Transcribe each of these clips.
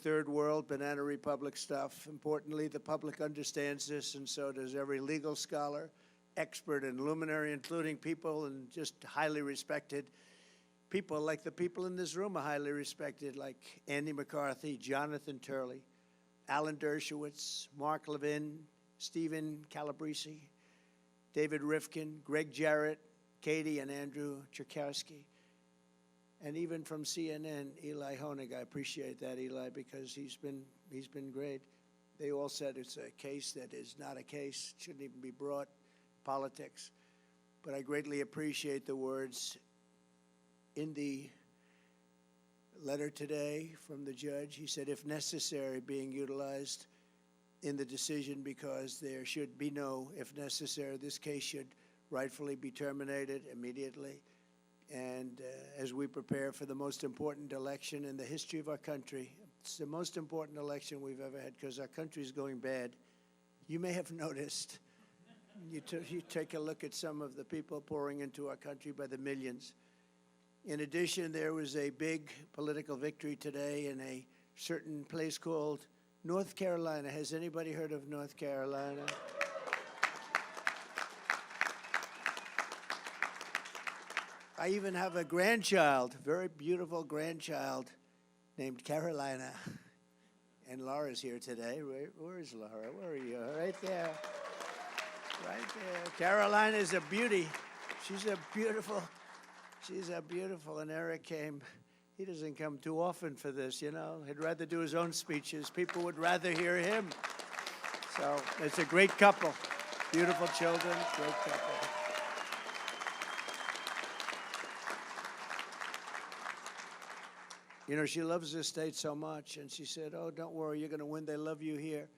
third world, banana republic stuff. Importantly, the public understands this, and so does every legal scholar, expert, and luminary, including people and just highly respected people like the people in this room are highly respected, like Andy McCarthy, Jonathan Turley, Alan Dershowitz, Mark Levin, Stephen Calabrese, David Rifkin, Greg Jarrett, Katie and Andrew Cherkowski. And even from CNN, Eli Honig. I appreciate that, Eli, because he's been great. They all said it's a case that is not a case, shouldn't even be brought, politics. But I greatly appreciate the words in the letter today from the judge. He said, if necessary, being utilized in the decision because there should be no, if necessary, this case should rightfully be terminated immediately. And as we prepare for the most important election in the history of our country, it's the most important election we've ever had because our country is going bad. You may have noticed, you take a look at some of the people pouring into our country by the millions. In addition, there was a big political victory today in a certain place called North Carolina. Has anybody heard of North Carolina? I even have a grandchild, very beautiful grandchild named Carolina. And Laura's here today. Where is Laura? Where are you? Right there. Right there. Carolina is a beauty. She's a beautiful, and Eric came. He doesn't come too often for this, you know. He'd rather do his own speeches. People would rather hear him. So it's a great couple. Beautiful children, great couple. You know, she loves this state so much, and she said, oh, don't worry, you're going to win. They love you here.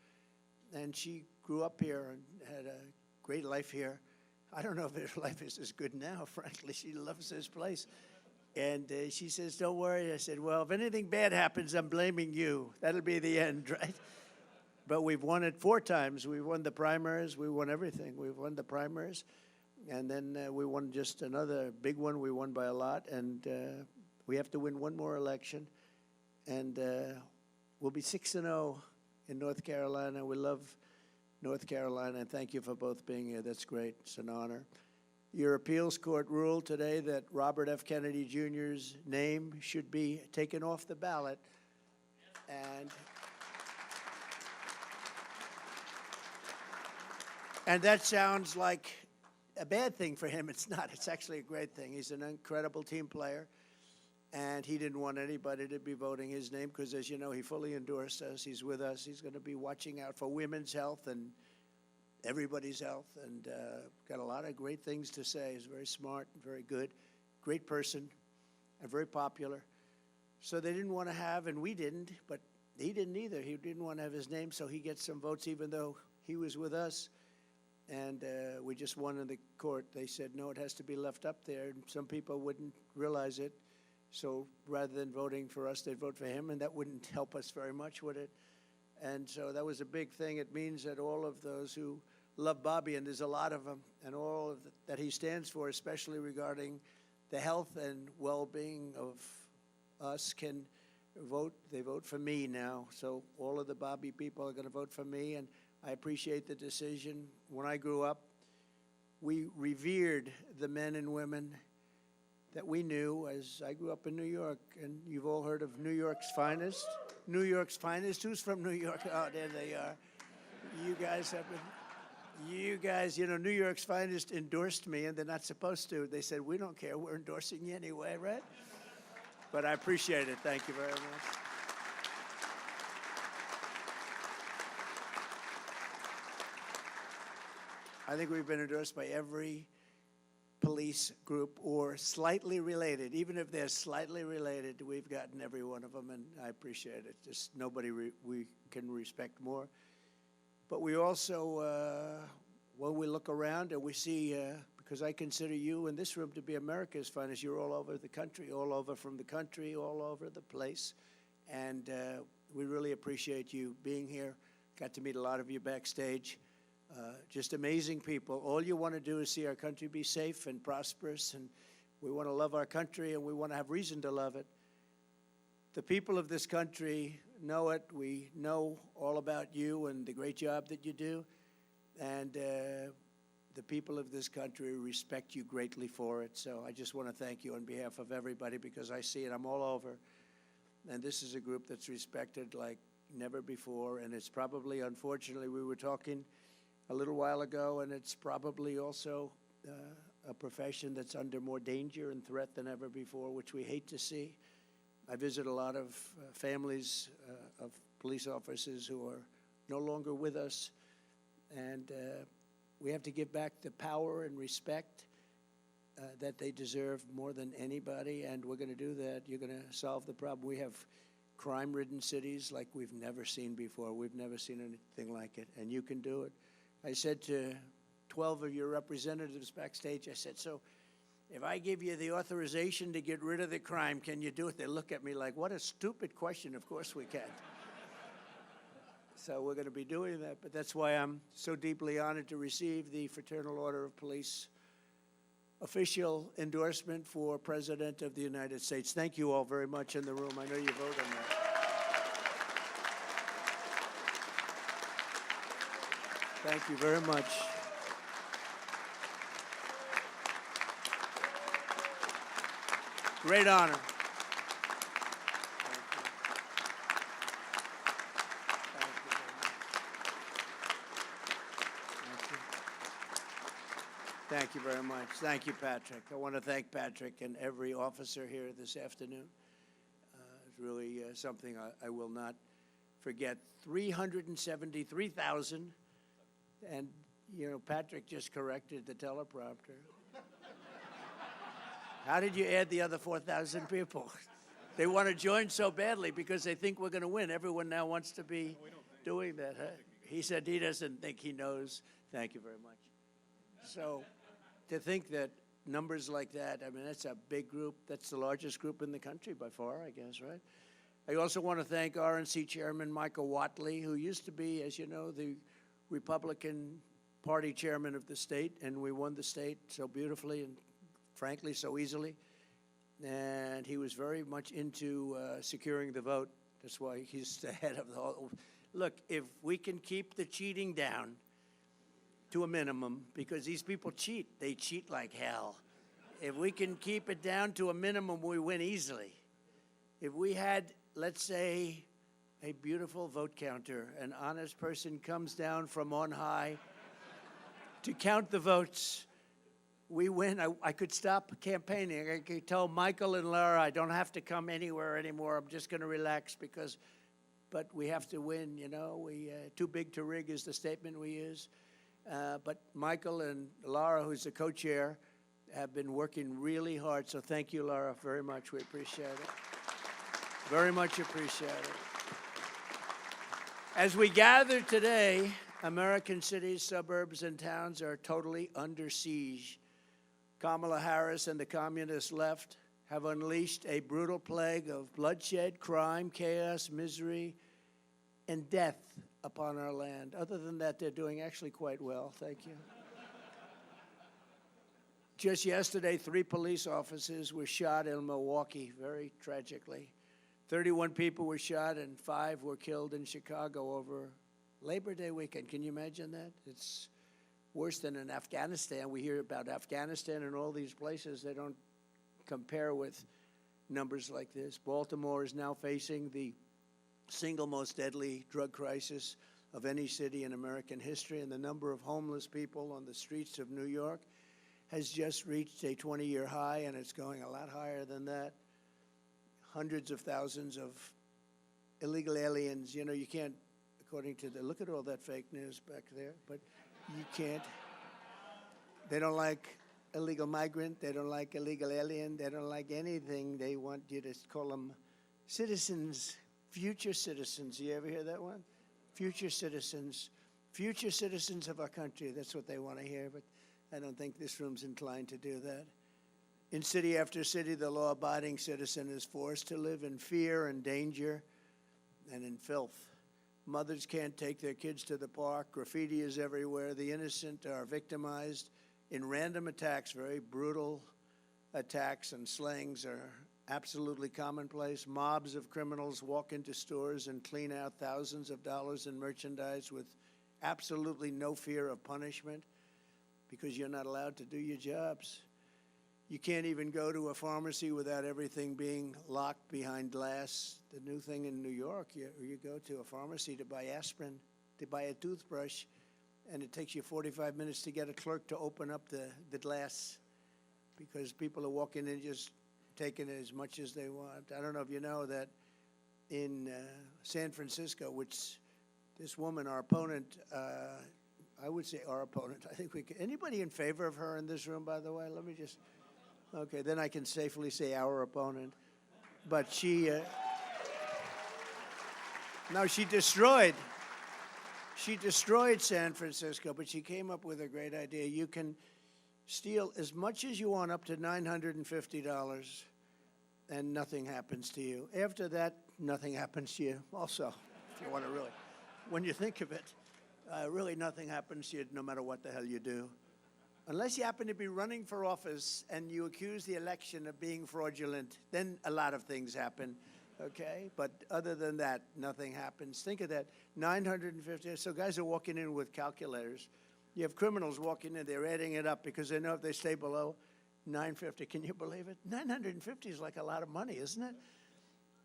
And she grew up here and had a great life here. I don't know if her life is as good now, frankly. She loves this place. And she says, don't worry. I said, well, if anything bad happens, I'm blaming you. That'll be the end, right? But we've won it 4 times. We won the primaries. We won everything. We've won the primaries. And then we won just another big one. We won by a lot. And we have to win one more election. And we'll be 6-0 in North Carolina. We love North Carolina. And thank you for both being here. That's great. It's an honor. Your appeals court ruled today that Robert F. Kennedy Jr.'s name should be taken off the ballot. And that sounds like a bad thing for him. It's not. It's actually a great thing. He's an incredible team player. And he didn't want anybody to be voting his name because, as you know, he fully endorsed us. He's with us. He's going to be watching out for women's health and everybody's health, and got a lot of great things to say. He's very smart and very good, great person, and very popular. So they didn't want to have, and we didn't, but he didn't either. He didn't want to have his name, so he gets some votes even though he was with us. And we just won in the court. They said, no, it has to be left up there. And some people wouldn't realize it. So rather than voting for us, they'd vote for him, and that wouldn't help us very much, would it? And so that was a big thing. It means that all of those who love Bobby, and there's a lot of them, and all of that he stands for, especially regarding the health and well-being of us, can vote. They vote for me now. So all of the Bobby people are going to vote for me, and I appreciate the decision. When I grew up, we revered the men and women that we knew as I grew up in New York, and you've all heard of New York's finest. New York's finest. Who's from New York? Oh, there they are. You guys have been, you know, New York's finest endorsed me, and they're not supposed to. They said, we don't care. We're endorsing you anyway, right? But I appreciate it. Thank you very much. I think we've been endorsed by every police group or slightly related. Even if they're slightly related, we've gotten every one of them, and I appreciate it. Just nobody we can respect more. But we also, when we look around and we see, because I consider you in this room to be America's finest, you're all over the country, all over from the country, all over the place. And we really appreciate you being here. Got to meet a lot of you backstage. Just amazing people. All you want to do is see our country be safe and prosperous, and we want to love our country, and we want to have reason to love it. The people of this country know it. We know all about you and the great job that you do. And the people of this country respect you greatly for it. So I just want to thank you on behalf of everybody, because I see it. I'm all over. And this is a group that's respected like never before. And it's probably, unfortunately, we were talking a little while ago, and it's probably also a profession that's under more danger and threat than ever before, which we hate to see. I visit a lot of families of police officers who are no longer with us, and we have to give back the power and respect that they deserve more than anybody, and we're going to do that. You're going to solve the problem. We have crime-ridden cities like we've never seen before. We've never seen anything like it, and you can do it. I said to 12 of your representatives backstage, I said, so if I give you the authorization to get rid of the crime, can you do it? They look at me like, what a stupid question. Of course we can. So we're going to be doing that, but that's why I'm so deeply honored to receive the Fraternal Order of Police official endorsement for President of the United States. Thank you all very much in the room. I know you vote on that. Thank you very much. Great honor. Thank you very much. Thank you, Patrick. I want to thank Patrick and every officer here this afternoon. It's really something I will not forget. 373,000, and, you know, Patrick just corrected the teleprompter. How did you add the other 4,000 people? They want to join so badly because they think we're going to win. Everyone now wants to be doing that. Huh? He said he doesn't think he knows. Thank you very much. So to think that numbers like that, I mean, that's a big group. That's the largest group in the country by far, I guess, right? I also want to thank RNC Chairman Michael Whatley, who used to be, as you know, the Republican Party chairman of the state, and we won the state so beautifully and frankly so easily. And he was very much into securing the vote. That's why he's the head of the whole. Look, if we can keep the cheating down to a minimum, because these people cheat. They cheat like hell. If we can keep it down to a minimum, we win easily. If we had, let's say, a beautiful vote counter, an honest person comes down from on high to count the votes, we win. I could stop campaigning. I could tell Michael and Laura, I don't have to come anywhere anymore. I'm just going to relax but we have to win, you know. Too big to rig is the statement we use. But Michael and Laura, who's the co-chair, have been working really hard. So thank you, Laura, very much. We appreciate it. Very much appreciate it. As we gather today, American cities, suburbs, and towns are totally under siege. Kamala Harris and the communist left have unleashed a brutal plague of bloodshed, crime, chaos, misery, and death upon our land. Other than that, they're doing actually quite well. Thank you. Just yesterday, 3 police officers were shot in Milwaukee, very tragically. 31 people were shot and 5 were killed in Chicago over Labor Day weekend. Can you imagine that? It's worse than in Afghanistan. We hear about Afghanistan and all these places. They don't compare with numbers like this. Baltimore is now facing the single most deadly drug crisis of any city in American history, and the number of homeless people on the streets of New York has just reached a 20-year high, and it's going a lot higher than that. Hundreds of thousands of illegal aliens. You know, you can't, according to look at all that fake news back there, but you can't. They don't like illegal migrant. They don't like illegal alien. They don't like anything. They want you to call them citizens. Future citizens. You ever hear that one? Future citizens. Future citizens of our country. That's what they want to hear, but I don't think this room's inclined to do that. In city after city, the law-abiding citizen is forced to live in fear and danger and in filth. Mothers can't take their kids to the park. Graffiti is everywhere. The innocent are victimized in random attacks, very brutal attacks, and slayings are absolutely commonplace. Mobs of criminals walk into stores and clean out thousands of dollars in merchandise with absolutely no fear of punishment because you're not allowed to do your jobs. You can't even go to a pharmacy without everything being locked behind glass. The new thing in New York, you go to a pharmacy to buy aspirin, to buy a toothbrush, and it takes you 45 minutes to get a clerk to open up the glass because people are walking in just taking as much as they want. I don't know if you know that in San Francisco, which this woman, our opponent, I would say our opponent, I think we can, anybody in favor of her in this room, by the way? Let me just, okay, then I can safely say our opponent. But she, no, she destroyed San Francisco, but she came up with a great idea. You can steal as much as you want, up to $950, and nothing happens to you. After that, nothing happens to you also, if you want to really, when you think of it, really nothing happens to you no matter what the hell you do. Unless you happen to be running for office and you accuse the election of being fraudulent, then a lot of things happen, okay? But other than that, nothing happens. Think of that, 950, so guys are walking in with calculators. You have criminals walking in, they're adding it up because they know if they stay below 950, can you believe it? 950 is like a lot of money, isn't it?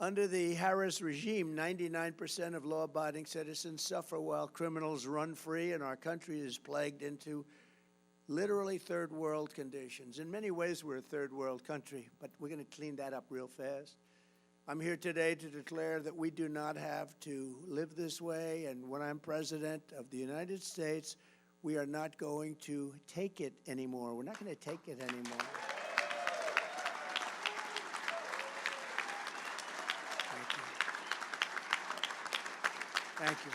Under the Harris regime, 99% of law-abiding citizens suffer while criminals run free, and our country is plagued into literally third world conditions. In many ways, we're a third world country, but we're going to clean that up real fast. I'm here today to declare that we do not have to live this way, and when I'm president of the United States, we are not going to take it anymore. We're not going to take it anymore. Thank you.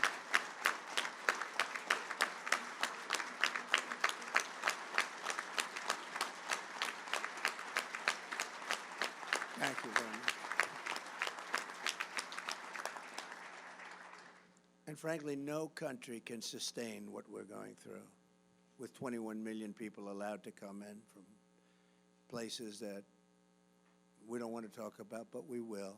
Thank you very much. And frankly, no country can sustain what we're going through with 21 million people allowed to come in from places that we don't want to talk about, but we will.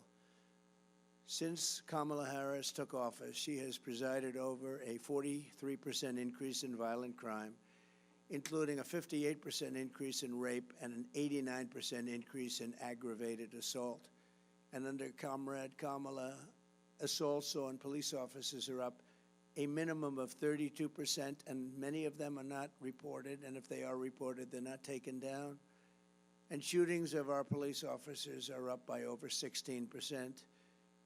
Since Kamala Harris took office, she has presided over a 43% increase in violent crime, including a 58% increase in rape and an 89% increase in aggravated assault. And under Comrade Kamala, assaults on police officers are up a minimum of 32%, and many of them are not reported, and if they are reported, they're not taken down. And shootings of our police officers are up by over 16%.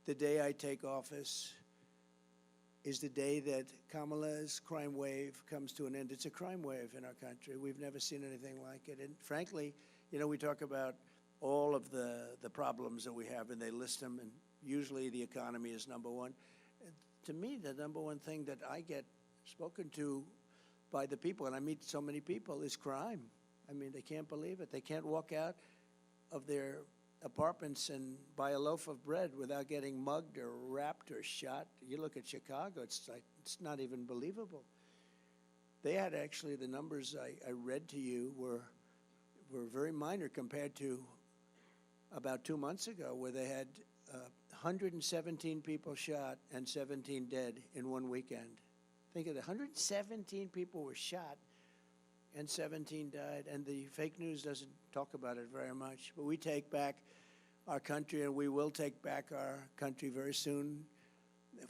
The day I take office is the day that Kamala's crime wave comes to an end. It's a crime wave in our country. We've never seen anything like it. And frankly, you know, we talk about all of the problems that we have, and they list them, and usually the economy is number one. To me, the number one thing that I get spoken to by the people, and I meet so many people, is crime. I mean, they can't believe it. They can't walk out of their apartments and buy a loaf of bread without getting mugged or wrapped or shot. You look at Chicago, it's like, it's not even believable. They had actually, the numbers I read to you were very minor compared to about 2 months ago, where they had 117 people shot and 17 dead in one weekend. Think of it, 117 people were shot and 17 died, and the fake news doesn't talk about it very much. But we take back our country, and we will take back our country very soon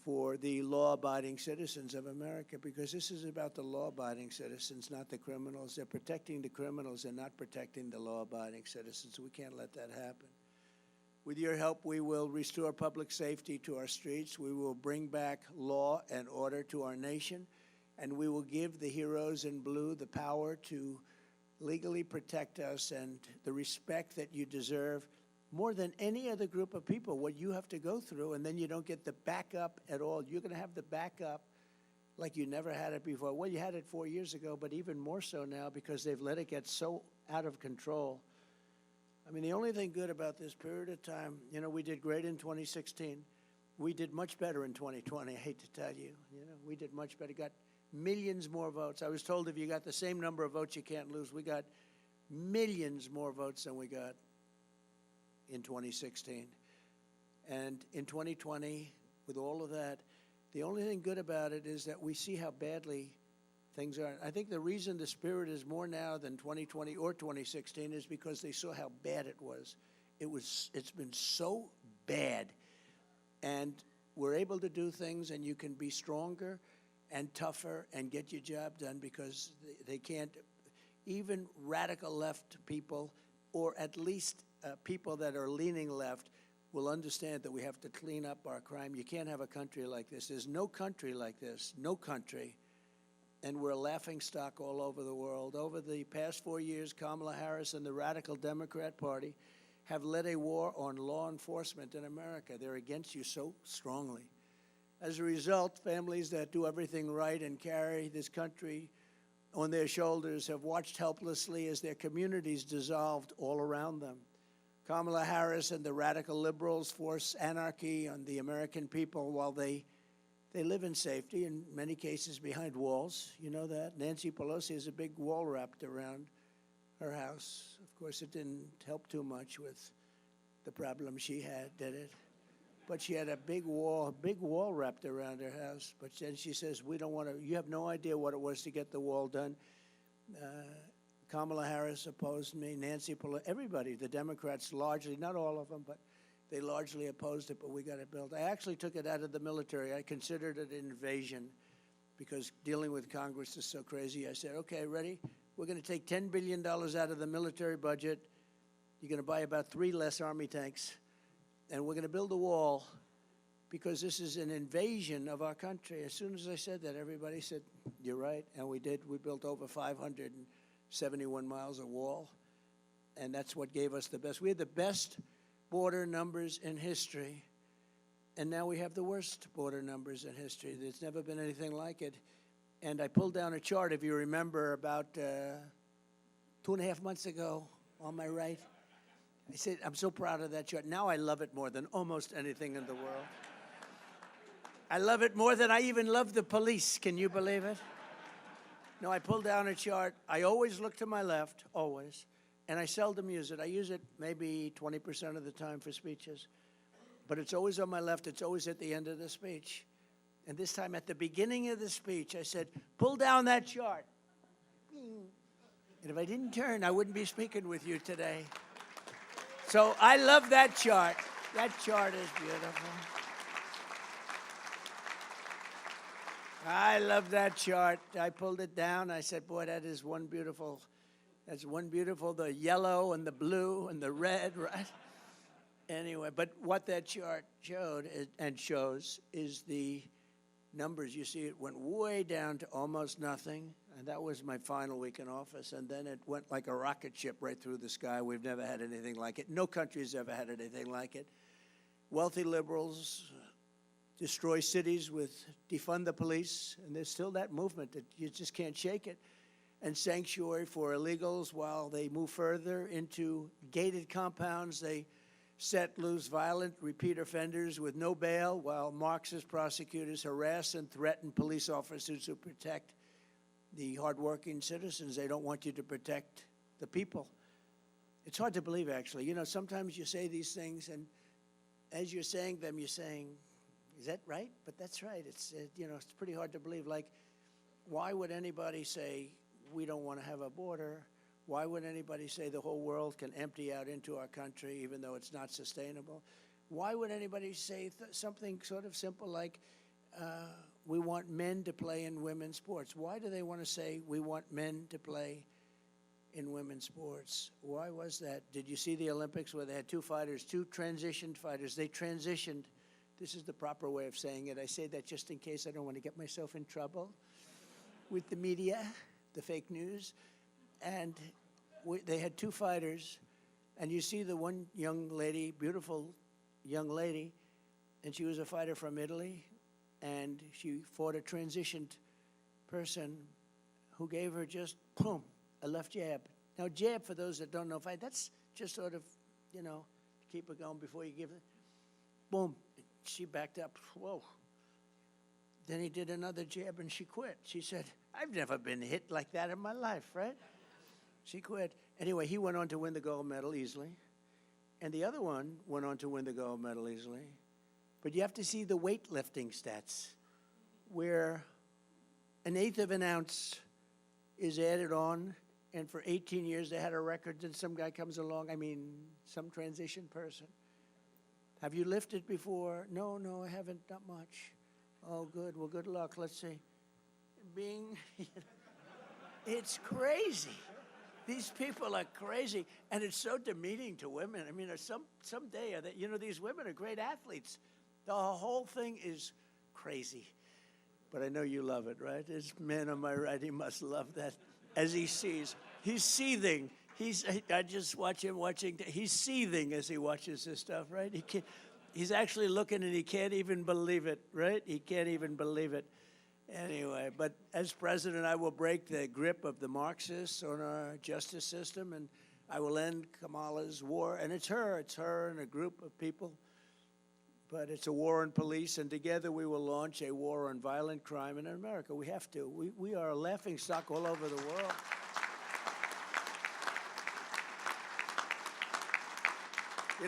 for the law-abiding citizens of America, because this is about the law-abiding citizens, not the criminals. They're protecting the criminals and not protecting the law-abiding citizens. We can't let that happen. With your help, we will restore public safety to our streets. We will bring back law and order to our nation, and we will give the heroes in blue the power to legally protect us and the respect that you deserve more than any other group of people, what you have to go through, and then you don't get the backup at all. You're going to have the backup like you never had it before. Well, you had it 4 years ago, but even more so now because they've let it get so out of control. I mean, the only thing good about this period of time, you know, we did great in 2016. We did much better in 2020, I hate to tell you. You know, we did much better, got millions more votes. I was told if you got the same number of votes, you can't lose. We got millions more votes than we got in 2016. And in 2020, with all of that, the only thing good about it is that we see how badly things are. I think the reason the spirit is more now than 2020 or 2016 is because they saw how bad it was. It's been so bad. And we're able to do things, and you can be stronger and tougher and get your job done because they can't, even radical left people, or at least people that are leaning left, will understand that we have to clean up our crime. You can't have a country like this. There's no country like this, no country. And we're a laughing stock all over the world. Over the past 4 years, Kamala Harris and the radical Democrat Party have led a war on law enforcement in America. They're against you so strongly. As a result, families that do everything right and carry this country on their shoulders have watched helplessly as their communities dissolved all around them. Kamala Harris and the radical liberals force anarchy on the American people while they live in safety, in many cases behind walls. You know that? Nancy Pelosi has a big wall wrapped around her house. Of course, it didn't help too much with the problem she had, did it? But she had a big wall wrapped around her house. But then she says, we don't want to, you have no idea what it was to get the wall done. Kamala Harris opposed me, Nancy Pelosi, everybody, the Democrats largely, not all of them, but they largely opposed it, but we got it built. I actually took it out of the military. I considered it an invasion because dealing with Congress is so crazy. I said, okay, ready? We're going to take $10 billion out of the military budget. You're going to buy about 3 less Army tanks, and we're going to build a wall because this is an invasion of our country. As soon as I said that, everybody said, you're right, and we did. We built over 571 miles of wall, and that's what gave us the best. We had the best border numbers in history, and now we have the worst border numbers in history. There's never been anything like it. And I pulled down a chart, if you remember, about 2.5 months ago on my right. I said, I'm so proud of that chart. Now I love it more than almost anything in the world. I love it more than I even love the police. Can you believe it? No, I pulled down a chart. I always look to my left, always. And I seldom use it. I use it maybe 20% of the time for speeches. But it's always on my left. It's always at the end of the speech. And this time at the beginning of the speech, I said, pull down that chart. And if I didn't turn, I wouldn't be speaking with you today. So I love that chart. That chart is beautiful. I love that chart. I pulled it down. I said, boy, that is one beautiful. That's one beautiful, the yellow and the blue and the red, right? Anyway, but what that chart showed and shows is the numbers. You see, it went way down to almost nothing, and that was my final week in office, and then it went like a rocket ship right through the sky. We've never had anything like it. No country's ever had anything like it. Wealthy liberals destroy cities with defund the police, and there's still that movement that you just can't shake it. And sanctuary for illegals while they move further into gated compounds. They set loose violent repeat offenders with no bail while Marxist prosecutors harass and threaten police officers who protect the hardworking citizens. They don't want you to protect the people. It's hard to believe, actually. You know, sometimes you say these things, and as you're saying them, you're saying, is that right? But that's right. It's, you know, it's pretty hard to believe. Like, why would anybody say, we don't want to have a border? Why would anybody say the whole world can empty out into our country even though it's not sustainable? Why would anybody say something sort of simple like we want men to play in women's sports? Why do they want to say we want men to play in women's sports? Why was that? Did you see the Olympics where they had 2 fighters, 2 transitioned fighters? They transitioned. This is the proper way of saying it. I say that just in case I don't want to get myself in trouble with the media, the fake news. And they had 2 fighters, and you see the one young lady, beautiful young lady, and she was a fighter from Italy, and she fought a transitioned person who gave her just, boom, a left jab. Now, jab, for those that don't know fight, that's just sort of, you know, to keep it going before you give it. Boom, she backed up, whoa. Then he did another jab, and she quit. She said, I've never been hit like that in my life, right? She quit. Anyway, he went on to win the gold medal easily. and the other one went on to win the gold medal easily. But you have to see the weightlifting stats, where an eighth of an ounce is added on, and for 18 years they had a record, and some guy comes along, some transition person. Have you lifted before? No, I haven't, not much. Oh, good, well, good luck, let's see. It's crazy. These people are crazy, and it's so demeaning to women. Someday, these women are great athletes. The whole thing is crazy. But I know you love it, right? This man on my right, he must love that. As he sees, he's seething. I just watch him watching. He's seething as he watches this stuff, right? He's actually looking and he can't even believe it, right? He can't even believe it. Anyway, but as president, I will break the grip of the Marxists on our justice system, and I will end Kamala's war. And it's her and a group of people. But it's a war on police, and together we will launch a war on violent crime in America. We have to. We are a laughingstock all over the world.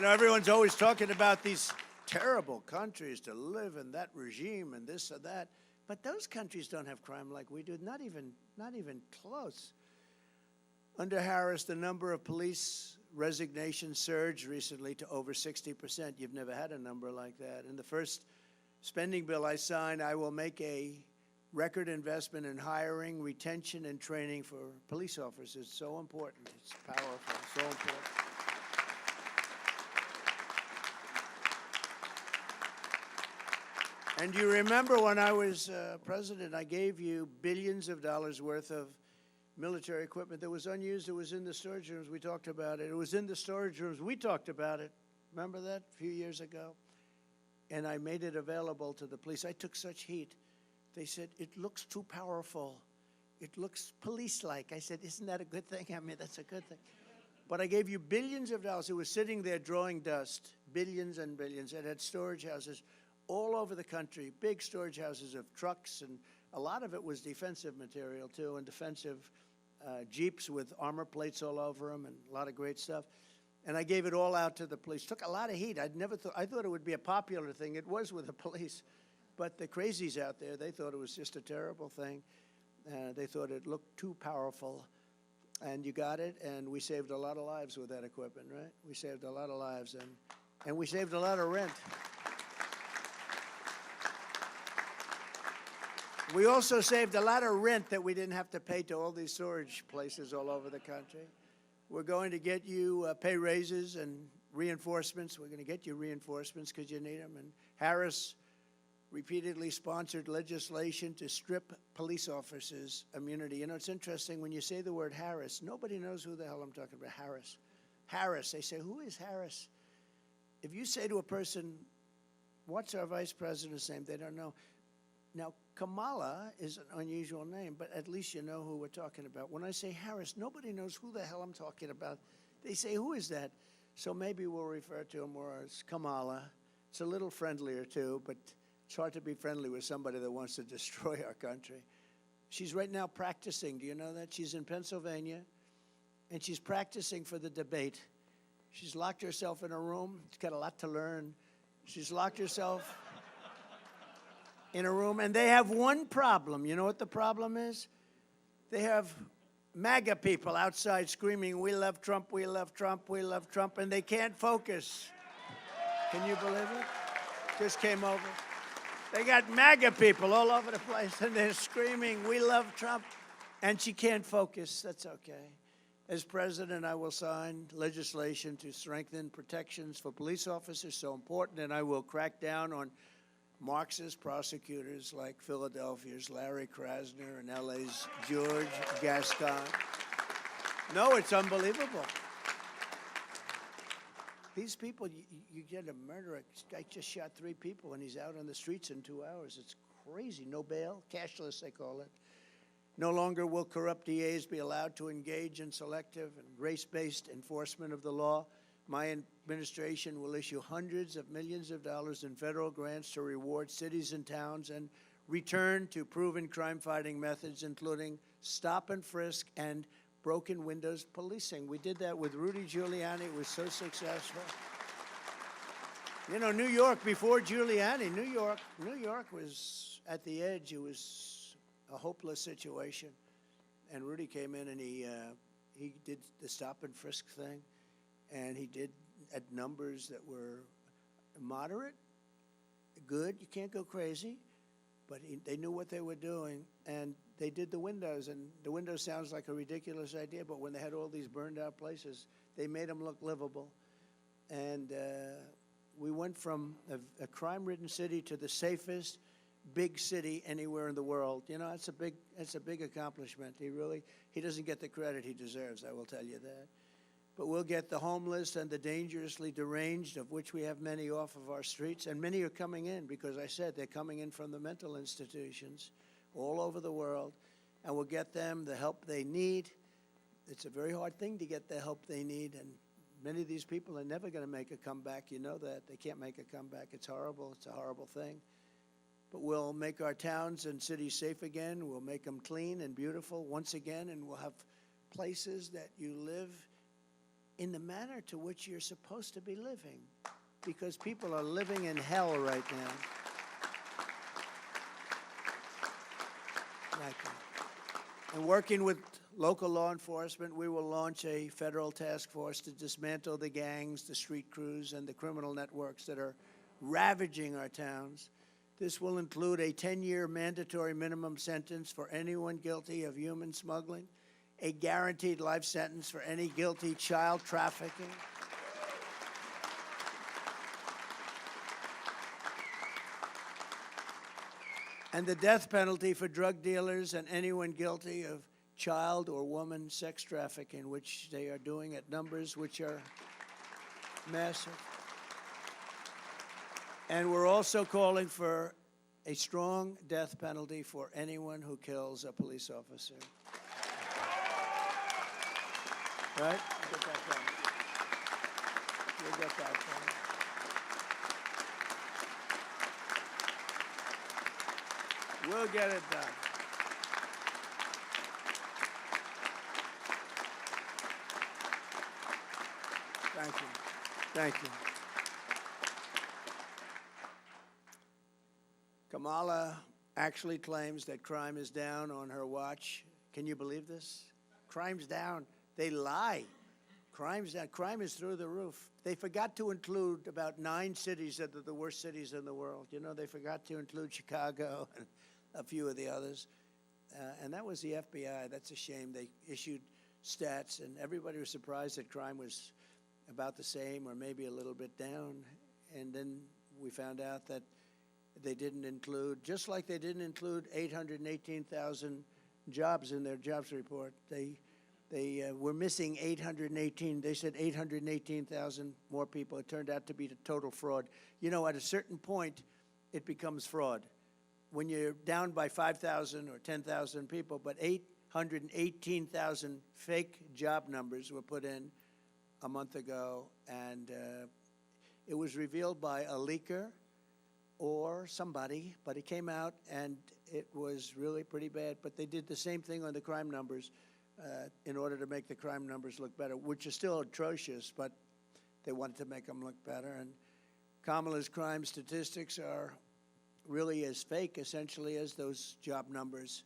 Everyone's always talking about these terrible countries to live in, that regime and this or that. But those countries don't have crime like we do, not even close. Under Harris, the number of police resignations surged recently to over 60%. You've never had a number like that. In the first spending bill I signed, I will make a record investment in hiring, retention, and training for police officers. It's so important. It's powerful, so important. And you remember when I was president, I gave you billions of dollars worth of military equipment that was unused. It was in the storage rooms. We talked about it. It was in the storage rooms. We talked about it. Remember that a few years ago? And I made it available to the police. I took such heat. They said, it looks too powerful. It looks police-like. I said, isn't that a good thing? That's a good thing. But I gave you billions of dollars. It was sitting there drawing dust, billions and billions. It had storage houses all over the country, big storage houses of trucks, and a lot of it was defensive material, too, and defensive Jeeps with armor plates all over them and a lot of great stuff. And I gave it all out to the police. Took a lot of heat. I thought it would be a popular thing. It was with the police. But the crazies out there, they thought it was just a terrible thing. They thought it looked too powerful. And you got it, and we saved a lot of lives with that equipment, right? We saved a lot of lives, and we saved a lot of rent. We also saved a lot of rent that we didn't have to pay to all these storage places all over the country. We're going to get you pay raises and reinforcements. We're going to get you reinforcements because you need them. And Harris repeatedly sponsored legislation to strip police officers immunity. It's interesting, when you say the word Harris, nobody knows who the hell I'm talking about. Harris. They say, who is Harris? If you say to a person, what's our vice president's name? They don't know. Now, Kamala is an unusual name, but at least you know who we're talking about. When I say Harris, nobody knows who the hell I'm talking about. They say, who is that? So maybe we'll refer to him more as Kamala. It's a little friendlier, too, but it's hard to be friendly with somebody that wants to destroy our country. She's right now practicing. Do you know that? She's in Pennsylvania, and she's practicing for the debate. She's locked herself in a room. She's got a lot to learn. She's locked herself in a room, and they have one problem. You know what the problem is? They have MAGA people outside screaming, we love Trump, we love Trump, we love Trump, and they can't focus. Can you believe it? Just came over. They got MAGA people all over the place, and they're screaming, we love Trump, and she can't focus. That's okay. As president, I will sign legislation to strengthen protections for police officers, so important, and I will crack down on Marxist prosecutors like Philadelphia's Larry Krasner and LA's George Gascon. No, it's unbelievable. These people, you get a murderer. This guy just shot 3 people, and he's out on the streets in 2 hours. It's crazy. No bail, cashless, they call it. No longer will corrupt DAs be allowed to engage in selective and race-based enforcement of the law. My administration will issue hundreds of millions of dollars in federal grants to reward cities and towns and return to proven crime-fighting methods, including stop and frisk and broken windows policing. We did that with Rudy Giuliani. It was so successful. You know, New York, before Giuliani, New York was at the edge. It was a hopeless situation. And Rudy came in and he did the stop and frisk thing. And he did at numbers that were moderate, good. You can't go crazy. But they knew what they were doing. And they did the windows. And the windows sounds like a ridiculous idea. But when they had all these burned out places, they made them look livable. And we went from a crime-ridden city to the safest big city anywhere in the world. You know, it's a big accomplishment. He doesn't get the credit he deserves, I will tell you that. But we'll get the homeless and the dangerously deranged, of which we have many off of our streets, and many are coming in because I said they're coming in from the mental institutions all over the world, and we'll get them the help they need. It's a very hard thing to get the help they need, and many of these people are never going to make a comeback. You know that. They can't make a comeback. It's horrible. It's a horrible thing. But we'll make our towns and cities safe again. We'll make them clean and beautiful once again, and we'll have places that you live in the manner to which you're supposed to be living, because people are living in hell right now. Thank you. And working with local law enforcement, we will launch a federal task force to dismantle the gangs, the street crews, and the criminal networks that are ravaging our towns. This will include a 10-year mandatory minimum sentence for anyone guilty of human smuggling, a guaranteed life sentence for any guilty child trafficking, and the death penalty for drug dealers and anyone guilty of child or woman sex trafficking, which they are doing at numbers which are massive. And we're also calling for a strong death penalty for anyone who kills a police officer. Right? We'll get that done. We'll get that done. We'll get it done. Thank you. Thank you. Kamala actually claims that crime is down on her watch. Can you believe this? Crime's down. They lie. Crime's down. Crime is through the roof. They forgot to include about 9 cities that are the worst cities in the world. You know, they forgot to include Chicago and a few of the others. And that was the FBI. That's a shame. They issued stats, and everybody was surprised that crime was about the same or maybe a little bit down. And then we found out that they didn't include, just like they didn't include 818,000 jobs in their jobs report. They were missing 818. They said 818,000 more people. It turned out to be a total fraud. You know, at a certain point, it becomes fraud. When you're down by 5,000 or 10,000 people, but 818,000 fake job numbers were put in a month ago, and it was revealed by a leaker or somebody, but it came out, and it was really pretty bad. But they did the same thing on the crime numbers in order to make the crime numbers look better, which are still atrocious, but they wanted to make them look better. And Kamala's crime statistics are really as fake, essentially, as those job numbers.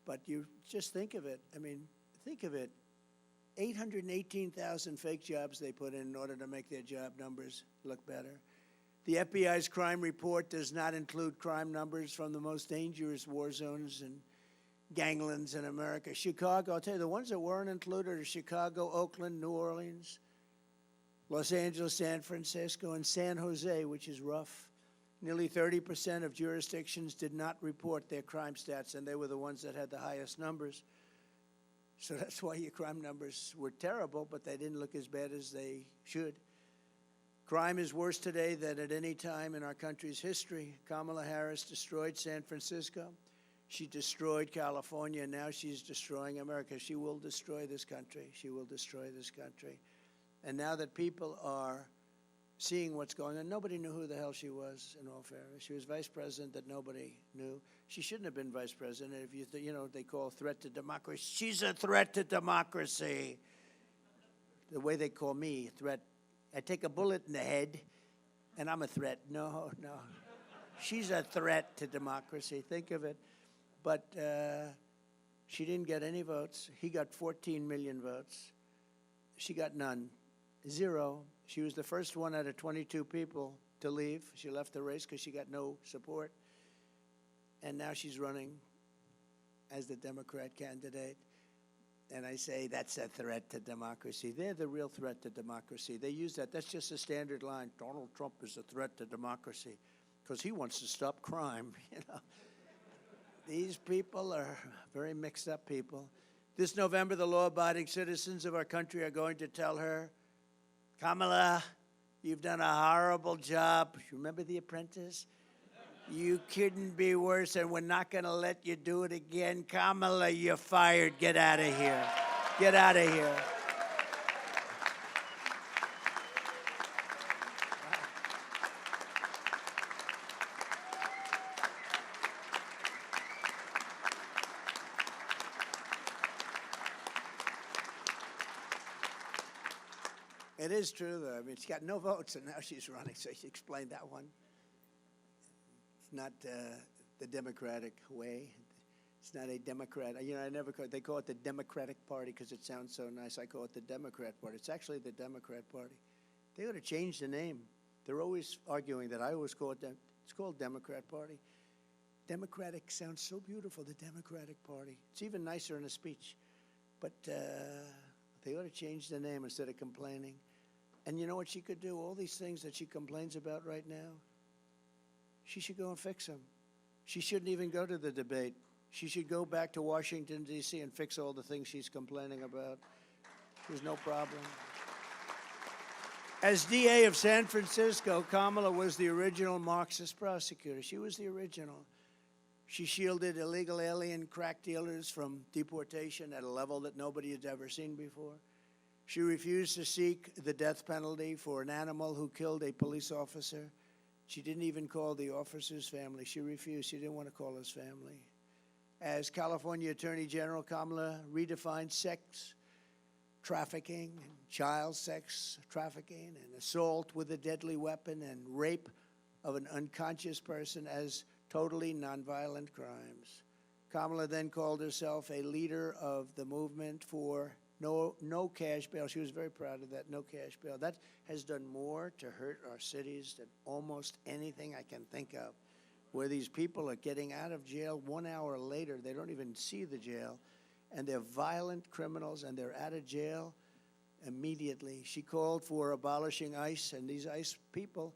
But you just think of it. I mean, think of it. 818,000 fake jobs they put in order to make their job numbers look better. The FBI's crime report does not include crime numbers from the most dangerous war zones and ganglands in America. Chicago, I'll tell you, the ones that weren't included are Chicago, Oakland, New Orleans, Los Angeles, San Francisco, and San Jose, which is rough. Nearly 30% of jurisdictions did not report their crime stats, and they were the ones that had the highest numbers. So that's why your crime numbers were terrible, but they didn't look as bad as they should. Crime is worse today than at any time in our country's history. Kamala Harris destroyed San Francisco. She destroyed California, and now she's destroying America. She will destroy this country. She will destroy this country. And now that people are seeing what's going on. Nobody knew who the hell she was, in all fairness. She was vice president that nobody knew. She shouldn't have been vice president. If you know, they call threat to democracy. She's a threat to democracy. The way they call me, threat. I take a bullet in the head, and I'm a threat. No. She's a threat to democracy. Think of it. But she didn't get any votes. He got 14 million votes. She got none. Zero. She was the first one out of 22 people to leave. She left the race because she got no support. And now she's running as the Democrat candidate. And I say that's a threat to democracy. They're the real threat to democracy. They use that. That's just a standard line. Donald Trump is a threat to democracy because he wants to stop crime. You know, these people are very mixed up people. This November, the law-abiding citizens of our country are going to tell her, Kamala, you've done a horrible job. Remember The Apprentice? You couldn't be worse, and we're not going to let you do it again. Kamala, you're fired. Get out of here. Get out of here. It is true, though. I mean, she got no votes, and now she's running, so she explained that one. It's not the Democratic way. It's not a Democrat. You know, I never call it, they call it the Democratic Party because it sounds so nice. I call it the Democrat Party. It's actually the Democrat Party. They ought to change the name. They're always arguing that. I always call it, it's called Democrat Party. Democratic sounds so beautiful, the Democratic Party. It's even nicer in a speech. But they ought to change the name instead of complaining. And you know what she could do? All these things that she complains about right now, she should go and fix them. She shouldn't even go to the debate. She should go back to Washington, D.C. and fix all the things she's complaining about. There's no problem. As DA of San Francisco, Kamala was the original Marxist prosecutor. She was the original. She shielded illegal alien crack dealers from deportation at a level that nobody had ever seen before. She refused to seek the death penalty for an animal who killed a police officer. She didn't even call the officer's family. She refused. She didn't want to call his family. As California Attorney General, Kamala redefined sex trafficking, and child sex trafficking, and assault with a deadly weapon, and rape of an unconscious person as totally nonviolent crimes. Kamala then called herself a leader of the movement for no cash bail. She was very proud of that, no cash bail. That has done more to hurt our cities than almost anything I can think of, where these people are getting out of jail 1 hour later. They don't even see the jail, and they're violent criminals, and they're out of jail immediately. She called for abolishing ICE, and these ICE people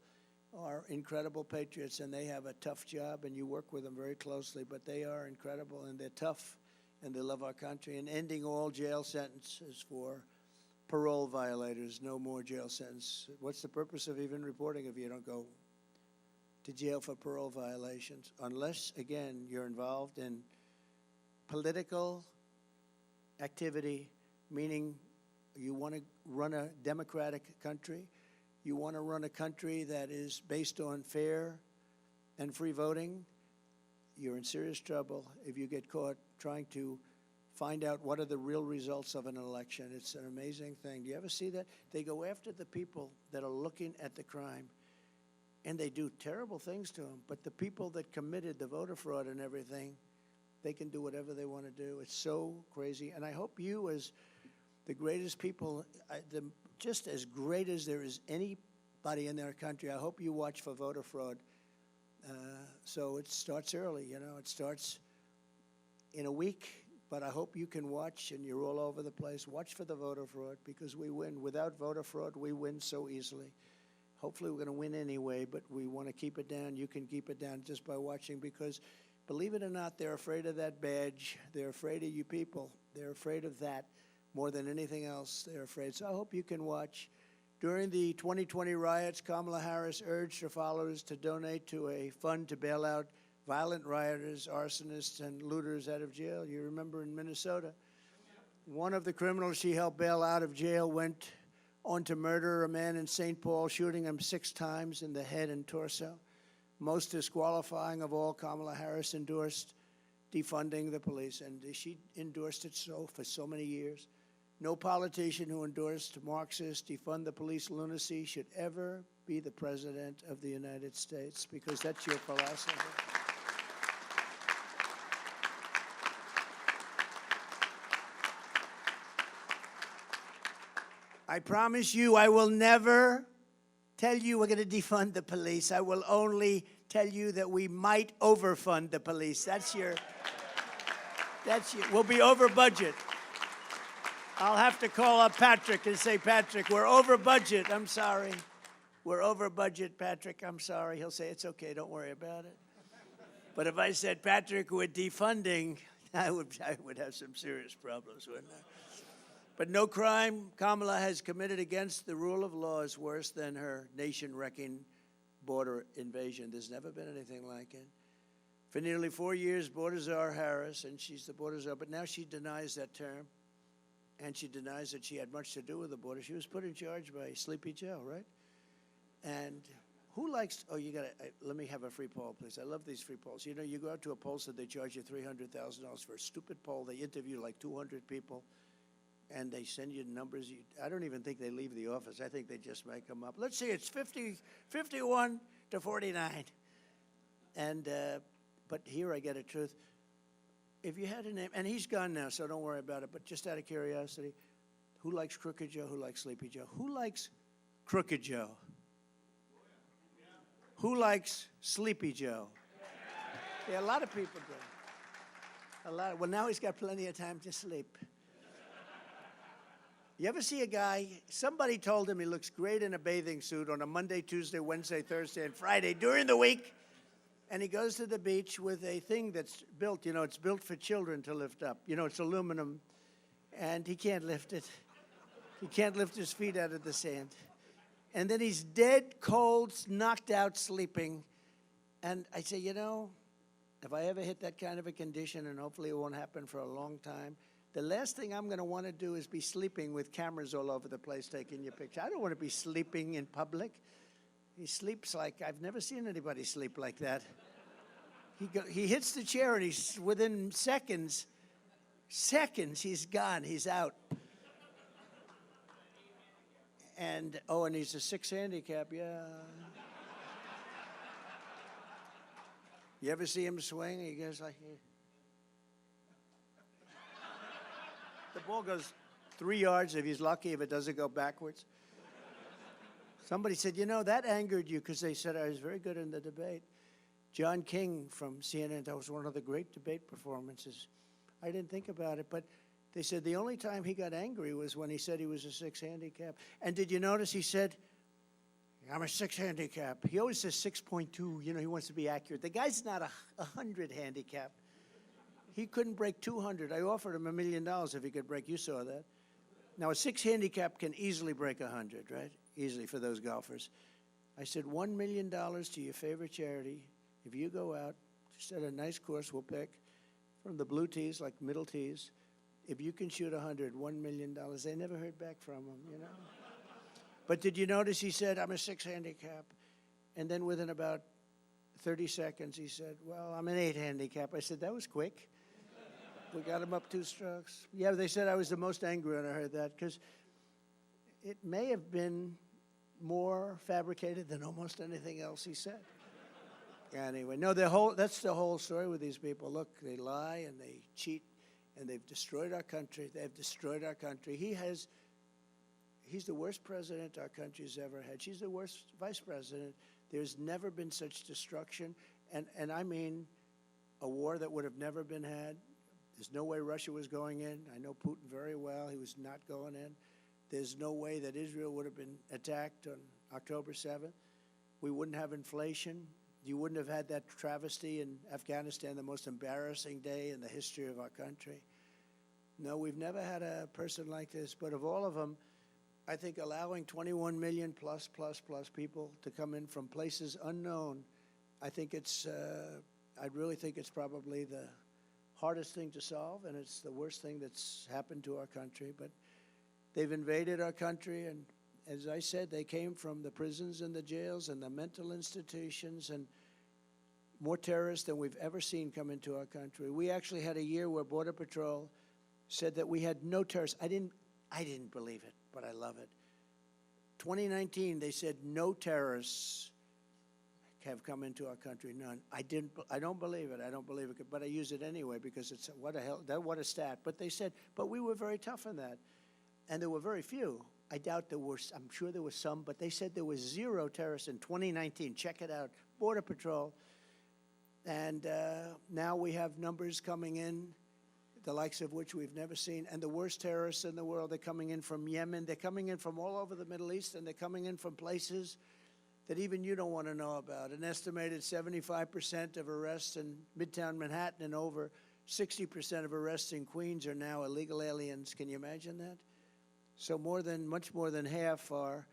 are incredible patriots, and they have a tough job, and you work with them very closely, but they are incredible, and they're tough, and they love our country. And ending all jail sentences for parole violators. No more jail sentence. What's the purpose of even reporting if you don't go to jail for parole violations? Unless, again, you're involved in political activity, meaning you want to run a democratic country, you want to run a country that is based on fair and free voting, you're in serious trouble if you get caught trying to find out what are the real results of an election. It's an amazing thing. Do you ever see that? They go after the people that are looking at the crime, and they do terrible things to them. But the people that committed the voter fraud and everything, they can do whatever they want to do. It's so crazy. And I hope you, as the greatest people, just as great as there is anybody in their country, I hope you watch for voter fraud. So it starts early, you know. It starts in a week, but I hope you can watch, and you're all over the place. Watch for the voter fraud, because we win. Without voter fraud, we win so easily. Hopefully we're going to win anyway, but we want to keep it down. You can keep it down just by watching, because believe it or not, they're afraid of that badge. They're afraid of you people. They're afraid of that more than anything else. They're afraid. So I hope you can watch. During the 2020 riots, Kamala Harris urged her followers to donate to a fund to bail out violent rioters, arsonists, and looters out of jail. You remember in Minnesota, one of the criminals she helped bail out of jail went on to murder a man in St. Paul, shooting him 6 times in the head and torso. Most disqualifying of all, Kamala Harris endorsed defunding the police, and she endorsed it for so many years. No politician who endorsed Marxist defund the police lunacy should ever be the president of the United States, because that's your philosophy. I promise you, I will never tell you we're going to defund the police. I will only tell you that we might overfund the police. We'll be over budget. I'll have to call up Patrick and say, Patrick, we're over budget. I'm sorry. We're over budget, Patrick. I'm sorry. He'll say, it's okay. Don't worry about it. But if I said, Patrick, we're defunding, I would have some serious problems, wouldn't I? But no crime Kamala has committed against the rule of law is worse than her nation-wrecking border invasion. There's never been anything like it. For nearly 4 years, Border Czar Harris, and she's the Border Czar, but now she denies that term, and she denies that she had much to do with the border. She was put in charge by Sleepy Joe, right? And who likes, let me have a free poll, please. I love these free polls. You know, you go out to a poll, so they charge you $300,000 for a stupid poll. They interview like 200 people. And they send you numbers. I don't even think they leave the office. I think they just make them up. Let's see, it's 51 to 49. And, but here I get a truth. If you had a name, and he's gone now, so don't worry about it, but just out of curiosity, who likes Crooked Joe? Who likes Sleepy Joe? Who likes Crooked Joe? Who likes Sleepy Joe? Yeah, a lot of people do. Well, now he's got plenty of time to sleep. You ever see a guy, somebody told him he looks great in a bathing suit on a Monday, Tuesday, Wednesday, Thursday, and Friday during the week, and he goes to the beach with a thing that's built, it's built for children to lift up. It's aluminum, and he can't lift it. He can't lift his feet out of the sand. And then he's dead, cold, knocked out, sleeping. And I say, if I ever hit that kind of a condition, and hopefully it won't happen for a long time, the last thing I'm going to want to do is be sleeping with cameras all over the place taking your picture. I don't want to be sleeping in public. He sleeps like, I've never seen anybody sleep like that. He hits the chair, and he's within seconds, he's gone. He's out. And he's a 6 handicap, yeah. You ever see him swing? He goes like, the ball goes 3 yards if he's lucky, if it doesn't go backwards. Somebody said, that angered you because they said I was very good in the debate. John King from CNN, that was one of the great debate performances. I didn't think about it, but they said the only time he got angry was when he said he was a 6 handicap. And did you notice he said, I'm a 6 handicap. He always says 6.2, he wants to be accurate. The guy's not a 100 handicap. He couldn't break 200. I offered him $1 million if he could break. You saw that. Now, a 6 handicap can easily break 100, right? Easily for those golfers. I said, $1 million to your favorite charity. If you go out, just at a nice course, we'll pick from the blue tees, like middle tees. If you can shoot 100, $1 million. They never heard back from him, But did you notice he said, I'm a 6 handicap? And then within about 30 seconds, he said, well, I'm an 8 handicap. I said, that was quick. We got him up 2 strokes. Yeah, they said I was the most angry when I heard that, because it may have been more fabricated than almost anything else he said. Anyway, no, that's the whole story with these people. Look, they lie and they cheat, and they've destroyed our country. They've destroyed our country. He's the worst president our country's ever had. She's the worst vice president. There's never been such destruction, and I mean a war that would have never been had. There's no way Russia was going in. I know Putin very well. He was not going in. There's no way that Israel would have been attacked on October 7th. We wouldn't have inflation. You wouldn't have had that travesty in Afghanistan, the most embarrassing day in the history of our country. No, we've never had a person like this. But of all of them, I think allowing 21 million plus people to come in from places unknown, I really think it's probably the hardest thing to solve, and it's the worst thing that's happened to our country. But they've invaded our country, as I said, they came from the prisons and the jails and the mental institutions, and more terrorists than we've ever seen come into our country. We actually had a year where Border Patrol said that we had no terrorists. I didn't believe it, but I love it. 2019, they said no terrorists have come into our country. None. I don't believe it. I don't believe it. But I use it anyway because it's what a stat. But they said, but we were very tough on that, and there were very few. I doubt there were. I'm sure there was some, but they said there was 0 terrorists in 2019. Check it out, Border Patrol. And now we have numbers coming in, the likes of which we've never seen. And the worst terrorists in the world are coming in from Yemen. They're coming in from all over the Middle East, and they're coming in from places that even you don't want to know about. An estimated 75% of arrests in Midtown Manhattan and over 60% of arrests in Queens are now illegal aliens. Can you imagine that? So much more than half are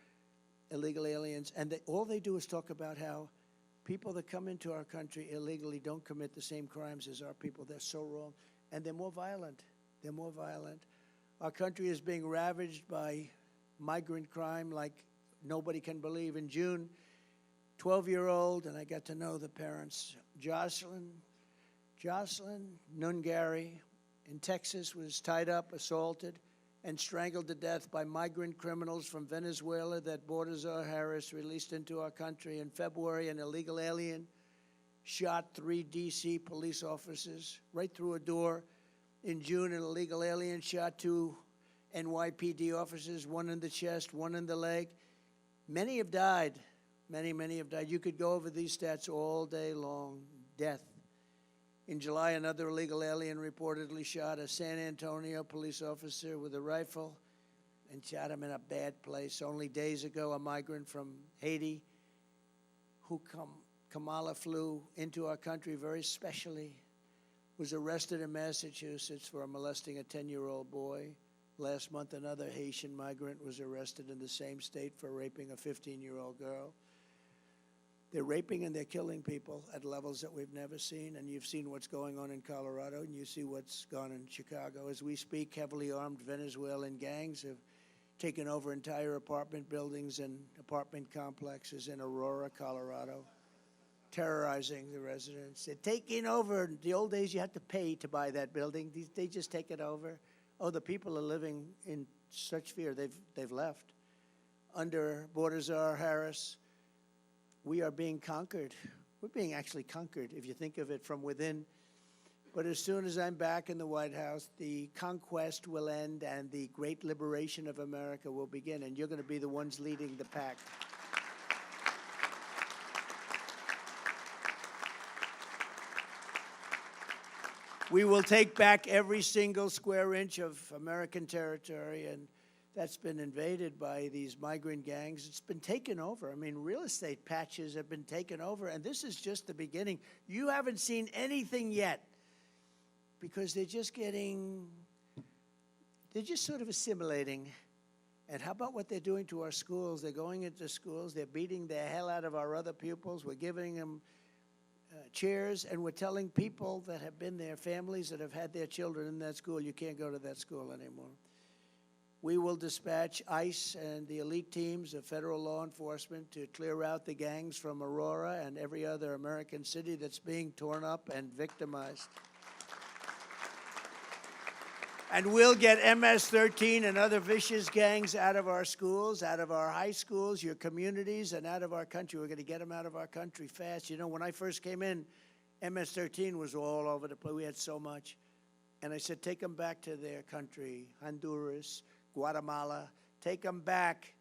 illegal aliens. And all they do is talk about how people that come into our country illegally don't commit the same crimes as our people. They're so wrong. And they're more violent. They're more violent. Our country is being ravaged by migrant crime like nobody can believe. In June, 12-year-old, and I got to know the parents, Jocelyn Nungari in Texas was tied up, assaulted, and strangled to death by migrant criminals from Venezuela that Kamala Harris released into our country. In February, an illegal alien shot 3 D.C. police officers right through a door. In June, an illegal alien shot 2 NYPD officers, 1 in the chest, 1 in the leg. Many have died. Many have died. You could go over these stats all day long. Death. In July, another illegal alien reportedly shot a San Antonio police officer with a rifle and shot him in a bad place. Only days ago, a migrant from Haiti who Kamala flew into our country very specially was arrested in Massachusetts for molesting a 10-year-old boy. Last month, another Haitian migrant was arrested in the same state for raping a 15-year-old girl. They're raping and they're killing people at levels that we've never seen, and you've seen what's going on in Colorado, and you see what's gone in Chicago. As we speak, heavily armed Venezuelan gangs have taken over entire apartment buildings and apartment complexes in Aurora, Colorado, terrorizing the residents. They're taking over. In the old days, you had to pay to buy that building. They just take it over. Oh, the people are living in such fear. They've left. Under Kamala Harris, we are being conquered. We're being actually conquered, if you think of it from within. But as soon as I'm back in the White House, the conquest will end and the great liberation of America will begin, and you're going to be the ones leading the pack. We will take back every single square inch of American territory, and that's been invaded by these migrant gangs. It's been taken over. I mean, real estate patches have been taken over, and this is just the beginning. You haven't seen anything yet because they're just sort of assimilating. And how about what they're doing to our schools? They're going into schools. They're beating the hell out of our other pupils. We're giving them chairs, and we're telling people that have been there, families that have had their children in that school, you can't go to that school anymore. We will dispatch ICE and the elite teams of federal law enforcement to clear out the gangs from Aurora and every other American city that's being torn up and victimized. And we'll get MS-13 and other vicious gangs out of our schools, out of our high schools, your communities, and out of our country. We're going to get them out of our country fast. You know, when I first came in, MS-13 was all over the place. We had so much. And I said, take them back to their country, Honduras, Guatemala, take them back,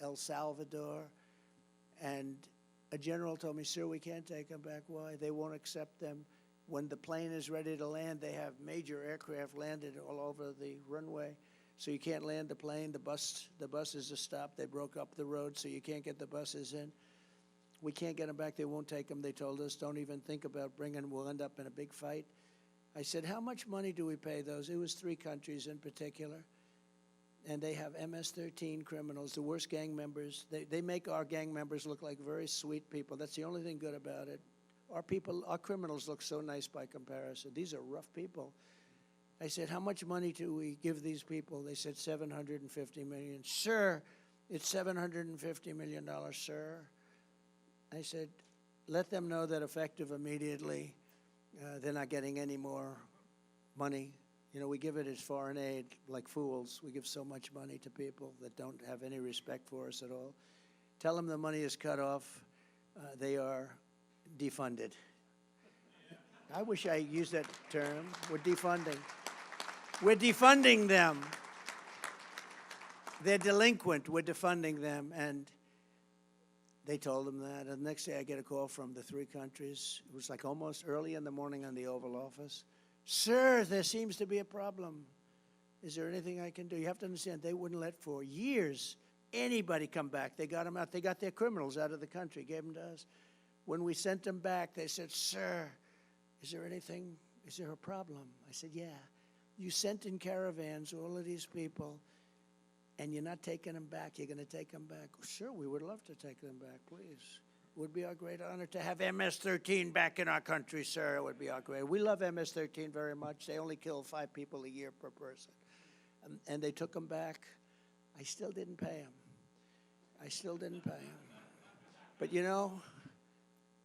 El Salvador. And a general told me, sir, we can't take them back. Why? They won't accept them. When the plane is ready to land, they have major aircraft landed all over the runway. So you can't land the plane. The buses are stopped. They broke up the road, so you can't get the buses in. We can't get them back. They won't take them. They told us, don't even think about bringing them. We'll end up in a big fight. I said, how much money do we pay those? It was 3 countries in particular. And they have MS-13 criminals, the worst gang members. They make our gang members look like very sweet people. That's the only thing good about it. Our criminals look so nice by comparison. These are rough people. I said, how much money do we give these people? They said $750 million. Sir, It's $750 million, sir. I said, let them know that effective immediately, they're not getting any more money. You know, we give it as foreign aid like fools. We give so much money to people that don't have any respect for us at all. Tell them the money is cut off. They are defunded. I wish I used that term. We're defunding. We're defunding them. They're delinquent. We're defunding them. And they told them that. And the next day I get a call from the three countries. It was like almost early in the morning on the Oval Office. Sir, there seems to be a problem. Is there anything I can do? You have to understand, they wouldn't let for years anybody come back. They got them out. They got their criminals out of the country, gave them to us. When we sent them back, they said, sir, is there anything, is there a problem? I said, yeah. You sent in caravans all of these people, and you're not taking them back. You're going to take them back. Sure, we would love to take them back, please. It would be our great honor to have MS-13 back in our country, sir. It would be our great. We love MS-13 very much. They only kill 5 people a year per person. And they took them back. I still didn't pay them. I still didn't pay them. But, you know,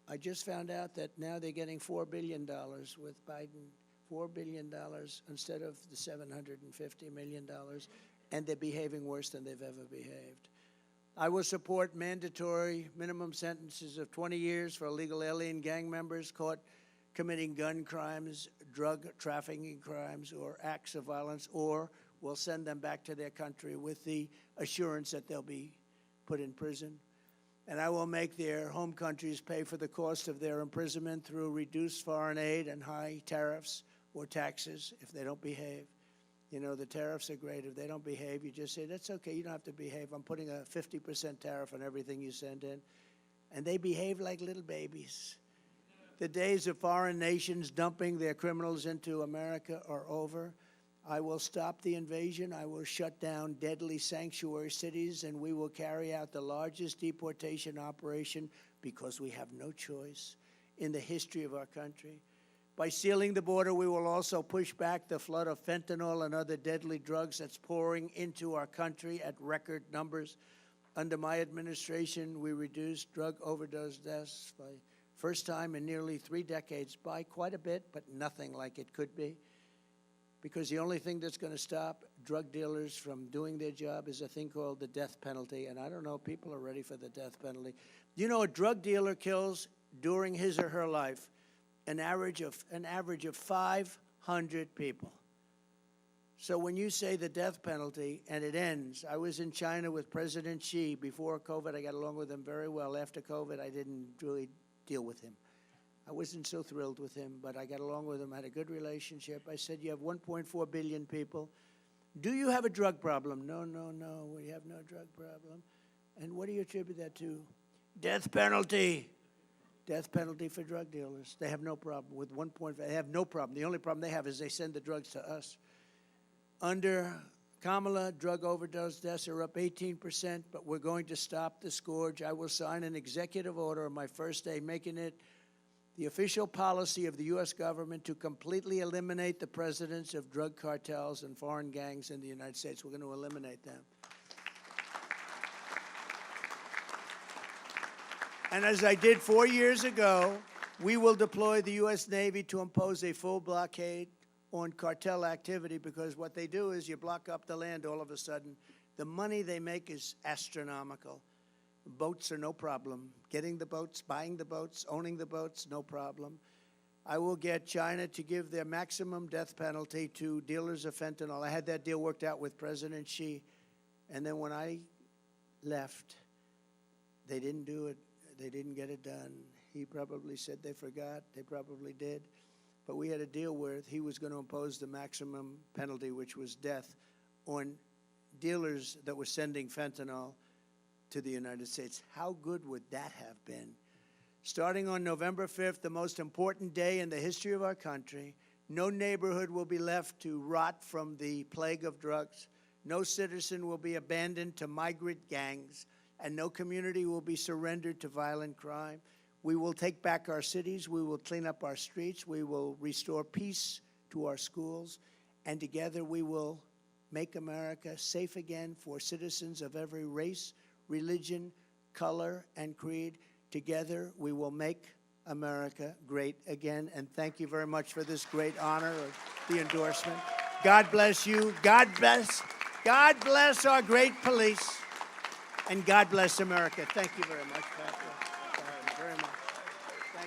I just found out that now they're getting $4 billion with Biden, $4 billion instead of the $750 million, and they're behaving worse than they've ever behaved. I will support mandatory minimum sentences of 20 years for illegal alien gang members caught committing gun crimes, drug trafficking crimes, or acts of violence, or we'll send them back to their country with the assurance that they'll be put in prison. And I will make their home countries pay for the cost of their imprisonment through reduced foreign aid and high tariffs or taxes if they don't behave. You know, the tariffs are great. If they don't behave, you just say, that's okay, you don't have to behave. I'm putting a 50% tariff on everything you send in. And they behave like little babies. The days of foreign nations dumping their criminals into America are over. I will stop the invasion. I will shut down deadly sanctuary cities, and we will carry out the largest deportation operation, because we have no choice, in the history of our country. By sealing the border, we will also push back the flood of fentanyl and other deadly drugs that's pouring into our country at record numbers. Under my administration, we reduced drug overdose deaths by first time in nearly 3 decades by quite a bit, but nothing like it could be. Because the only thing that's going to stop drug dealers from doing their job is a thing called the death penalty. And I don't know, people are ready for the death penalty. You know, a drug dealer kills during his or her life an average of 500 people. So when you say the death penalty and it ends, I was in China with President Xi before COVID. I got along with him very well. After COVID, I didn't really deal with him. I wasn't so thrilled with him, but I got along with him, had a good relationship. I said, you have 1.4 billion people. Do you have a drug problem? No, no, no, we have no drug problem. And what do you attribute that to? Death penalty. Death penalty for drug dealers. They have no problem with 1.5. They have no problem. The only problem they have is they send the drugs to us. Under Kamala, drug overdose deaths are up 18%, but we're going to stop the scourge. I will sign an executive order on my first day, making it the official policy of the U.S. government to completely eliminate the presence of drug cartels and foreign gangs in the United States. We're going to eliminate them. And as I did 4 years ago, we will deploy the U.S. Navy to impose a full blockade on cartel activity, because what they do is you block up the land all of a sudden. The money they make is astronomical. Boats are no problem. Getting the boats, buying the boats, owning the boats, no problem. I will get China to give their maximum death penalty to dealers of fentanyl. I had that deal worked out with President Xi. And then when I left, they didn't do it. They didn't get it done. He probably said they forgot. They probably did. But we had a deal where he was going to impose the maximum penalty, which was death, on dealers that were sending fentanyl to the United States. How good would that have been? Starting on November 5th, the most important day in the history of our country, no neighborhood will be left to rot from the plague of drugs. No citizen will be abandoned to migrant gangs, and no community will be surrendered to violent crime. We will take back our cities. We will clean up our streets. We will restore peace to our schools. And together we will make America safe again for citizens of every race, religion, color, and creed. Together, we will make America great again. And thank you very much for this great honor of the endorsement. God bless you. God bless our great police. And God bless America. Thank you very much, Patrick.